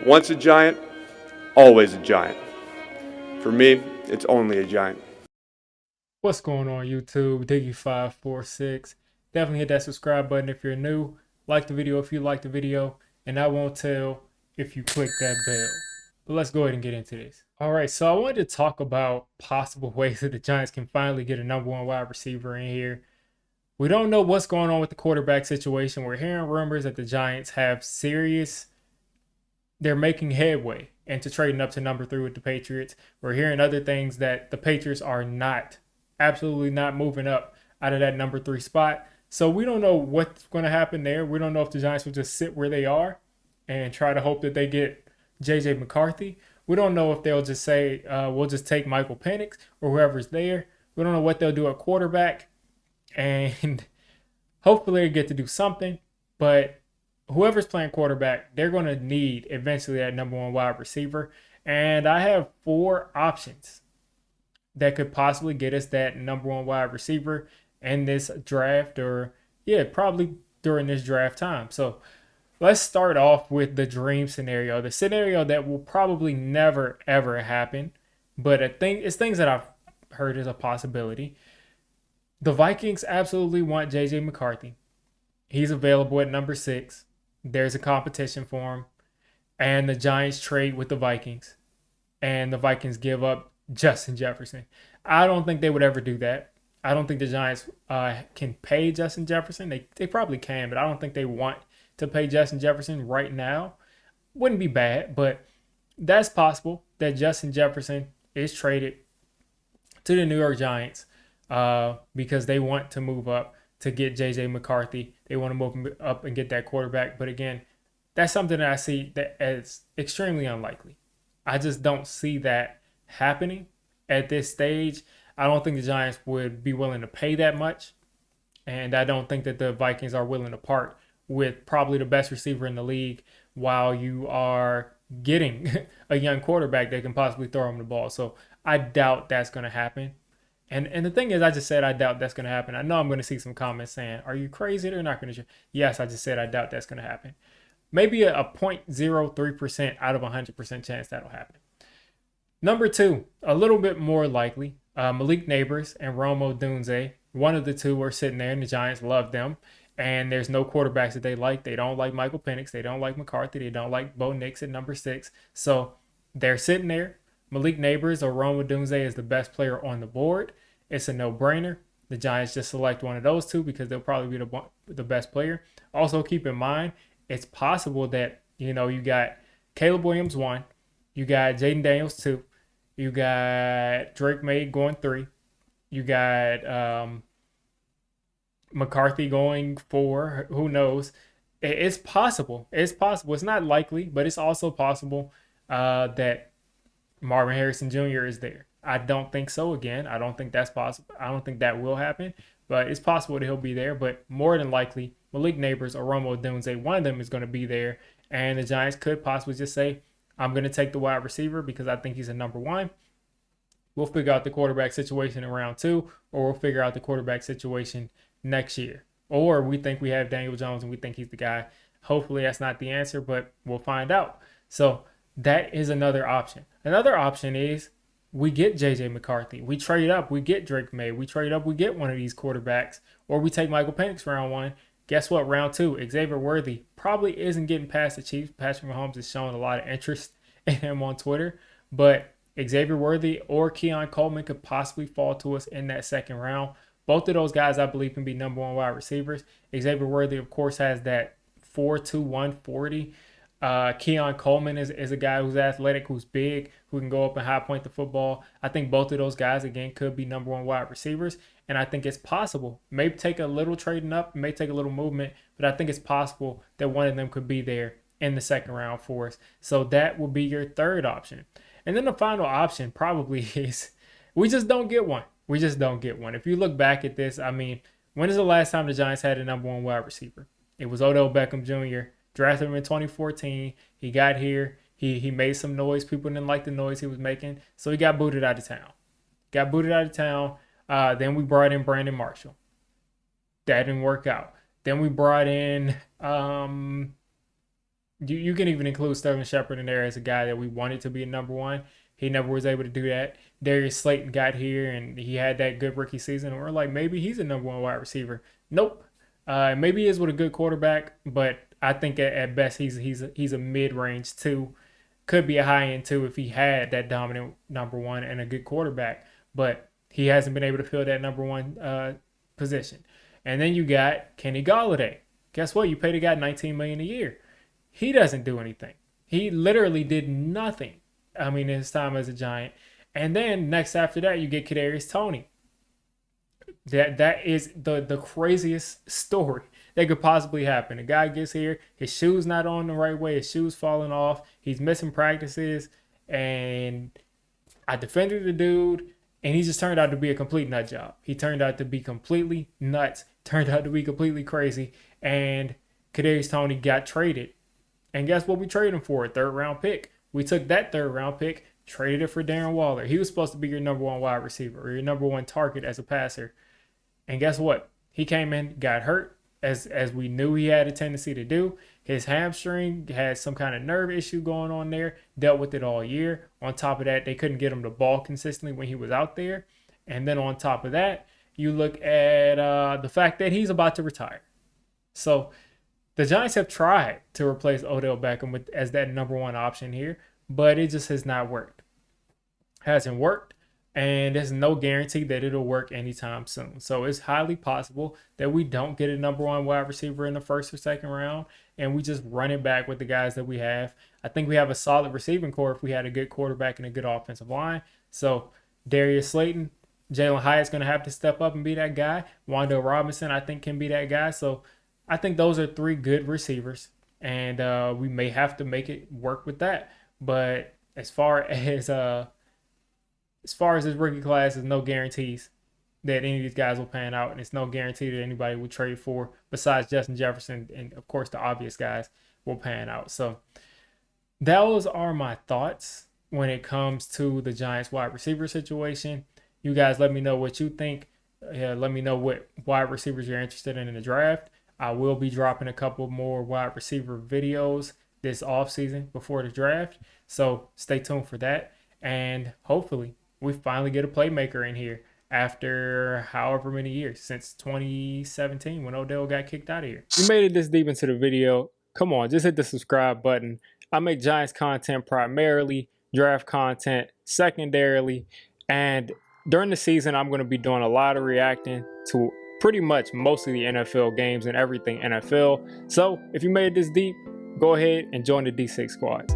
Once a giant, always a giant. For me, it's only a giant. What's going on YouTube? Diggy546. Definitely hit that subscribe button if you're new. Like the video if you like the video. And I won't tell if you click that bell. But let's go ahead and get into this. All right, so I wanted to talk about possible ways that the Giants can finally get a number one wide receiver in here. We don't know what's going on with the quarterback situation. We're hearing rumors that the Giants have they're making headway into trading up to number 3 with the Patriots. We're hearing other things that the Patriots are absolutely not moving up out of that number 3 spot. So we don't know what's going to happen there. We don't know if the Giants will just sit where they are and try to hope that they get J.J. McCarthy. We don't know if they'll just say, we'll just take Michael Penix or whoever's there. We don't know what they'll do at quarterback. And hopefully they get to do something. But whoever's playing quarterback, they're going to need eventually that number 1 wide receiver. And I have 4 options that could possibly get us that number 1 wide receiver in this draft, or probably during this draft time. So let's start off with the dream scenario, the scenario that will probably never ever happen, but it's things that I've heard is a possibility. The Vikings absolutely want JJ McCarthy. He's available at number 6. There's a competition for him, and the Giants trade with the Vikings, and the Vikings give up Justin Jefferson. I don't think they would ever do that. I don't think the Giants can pay Justin Jefferson. They probably can, but I don't think they want to pay Justin Jefferson right now. Wouldn't be bad, but that's possible that Justin Jefferson is traded to the New York Giants because they want to move up to get J.J. McCarthy. They want to move up and get that quarterback. But again, that's something that I see that as extremely unlikely. I just don't see that happening at this stage. I don't think the Giants would be willing to pay that much. And I don't think that the Vikings are willing to part with probably the best receiver in the league while you are getting a young quarterback that can possibly throw him the ball. So I doubt that's going to happen. And the thing is, I just said I doubt that's going to happen. I know I'm going to see some comments saying, are you crazy? They're not going to. Yes, I just said I doubt that's going to happen. Maybe a 0.03% out of 100% chance that'll happen. Number 2, a little bit more likely, Malik Nabers and Odunze. One of the two are sitting there, and the Giants love them. And there's no quarterbacks that they like. They don't like Michael Penix. They don't like McCarthy. They don't like Bo Nix at number 6. So they're sitting there. Malik Nabers or Odunze is the best player on the board. It's a no-brainer. The Giants just select one of those two because they'll probably be the best player. Also, keep in mind, it's possible that, you got Caleb Williams 1, you got Jaden Daniels 2, you got Drake May going 3, you got McCarthy going 4. Who knows? It's possible. It's possible. It's not likely, but it's also possible that Marvin Harrison Jr. is there. I don't think so. Again, I don't think that's possible. I don't think that will happen, but it's possible that he'll be there. But more than likely, Malik Nabers or Odunze, one of them is going to be there. And the Giants could possibly just say, I'm going to take the wide receiver because I think he's a number 1. We'll figure out the quarterback situation in round 2, or we'll figure out the quarterback situation next year. Or we think we have Daniel Jones and we think he's the guy. Hopefully that's not the answer, but we'll find out. So that is another option. Another option is we get J.J. McCarthy. We trade up. We get Drake May. We trade up. We get one of these quarterbacks. Or we take Michael Penix round 1. Guess what? Round 2, Xavier Worthy probably isn't getting past the Chiefs. Patrick Mahomes is showing a lot of interest in him on Twitter. But Xavier Worthy or Keon Coleman could possibly fall to us in that second round. Both of those guys, I believe, can be number 1 wide receivers. Xavier Worthy, of course, has that 4.2, 140. Keon Coleman is a guy who's athletic, who's big, who can go up and high point the football. I think both of those guys, again, could be number 1 wide receivers. And I think it's possible. May take a little trading up, may take a little movement, but I think it's possible that one of them could be there in the second round for us. So that will be your third option. And then the final option probably is we just don't get one. We just don't get one. If you look back at this, I mean, when is the last time the Giants had a number 1 wide receiver? It was Odell Beckham Jr., drafted him in 2014. He got here. He made some noise. People didn't like the noise he was making. So he got booted out of town. Then we brought in Brandon Marshall. That didn't work out. Then we brought in You can even include Sterling Shepard in there as a guy that we wanted to be a number one. He never was able to do that. Darius Slayton got here and he had that good rookie season. And we're like, maybe he's a number one wide receiver. Nope. Maybe he is with a good quarterback, but I think at best he's a mid range two. Could be a high end two if he had that dominant number one and a good quarterback. But he hasn't been able to fill that number one position. And then you got Kenny Galladay. Guess what? You paid a guy $19 million a year. He doesn't do anything. He literally did nothing. I mean, in his time as a Giant. And then next after that, you get Kadarius Toney. That is the craziest story that could possibly happen. The guy gets here, his shoes not on the right way, his shoes falling off, he's missing practices, and I defended the dude, and he just turned out to be a complete nut job. He turned out to be completely nuts, turned out to be completely crazy, and Kadarius Toney got traded. And guess what we traded him for? A third-round pick. We took that third-round pick, traded it for Darren Waller. He was supposed to be your number one wide receiver or your number one target as a passer. And guess what? He came in, got hurt, as we knew he had a tendency to do. His hamstring had some kind of nerve issue going on there, dealt with it all year. On top of that, they couldn't get him the ball consistently when he was out there. And then on top of that, you look at the fact that he's about to retire. So the Giants have tried to replace Odell Beckham as that number one option here, but it just has not worked. Hasn't worked. And there's no guarantee that it'll work anytime soon. So it's highly possible that we don't get a number one wide receiver in the first or second round, and we just run it back with the guys that we have. I think we have a solid receiving core if we had a good quarterback and a good offensive line. So Darius Slayton, Jalin Hyatt's going to have to step up and be that guy. Wan'Dale Robinson, I think, can be that guy. So I think those are three good receivers, and we may have to make it work with that. But as far as this rookie class, there's no guarantees that any of these guys will pan out, and it's no guarantee that anybody will trade for besides Justin Jefferson, and of course the obvious guys will pan out. So those are my thoughts when it comes to the Giants wide receiver situation. You guys let me know what you think. Let me know what wide receivers you're interested in the draft. I will be dropping a couple more wide receiver videos this offseason before the draft, so stay tuned for that, and hopefully we finally get a playmaker in here after however many years, since 2017 when Odell got kicked out of here. If you made it this deep into the video, come on, just hit the subscribe button. I make Giants content primarily, draft content secondarily, and during the season, I'm going to be doing a lot of reacting to pretty much most of the NFL games and everything NFL. So if you made it this deep, go ahead and join the D6 squad.